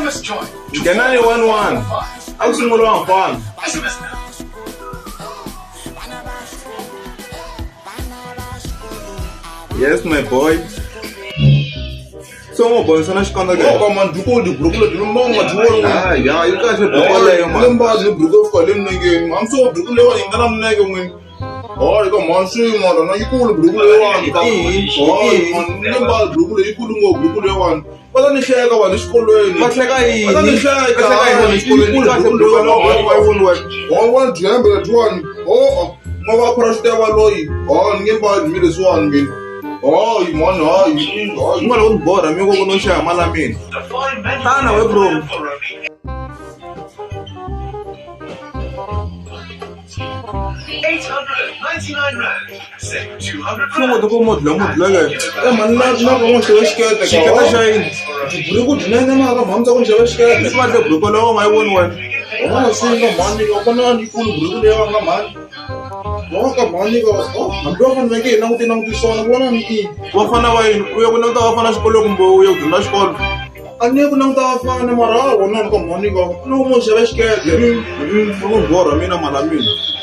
Ngena ni 1-1. A ku sungula wa mfana. Yes, my boy. So mo boy sana shikanda ke. Oh man, duko di brugule di mo ma duwo. Ah, ya, you guys are brugule yo man. Lemba di brugo ko lem nge. Am so brugule wa ingana nge ngin. Oh, iko man su mo na iko brugule wa. Oh, man lemba brugule iko ngo brugule wa. Wala ni sheka wa ni skolo ni. Mahleka yini? Wala ni sheka. Mahleka yini ni skolo ni kahle brugule wa. Oh, one jembe tuan. Oh, mo wa proste wa loyi. Oh, ngemba mi de swan min. Oh, man, Ngwana go bora me go no sha mala mina. Tana we bro. Fungo to ko modlo ke. man na ko se shikete Shiketa shine. brugo dinanga ma ka mamza ko se shikete. It's what the brugule wa my one one. Oh, singa mani ko na ni kulu brugo le wa man. Oh, ka mani ko. Oh, ando kan nge na uti so na wona ni. Wafana wa yini uyo kunota wafana xikolo kumbe uyo dyondza xikolo. Anye ku na ta fa na mara wona ka mani ko. No mo se shikete. Go bora mina mala mina.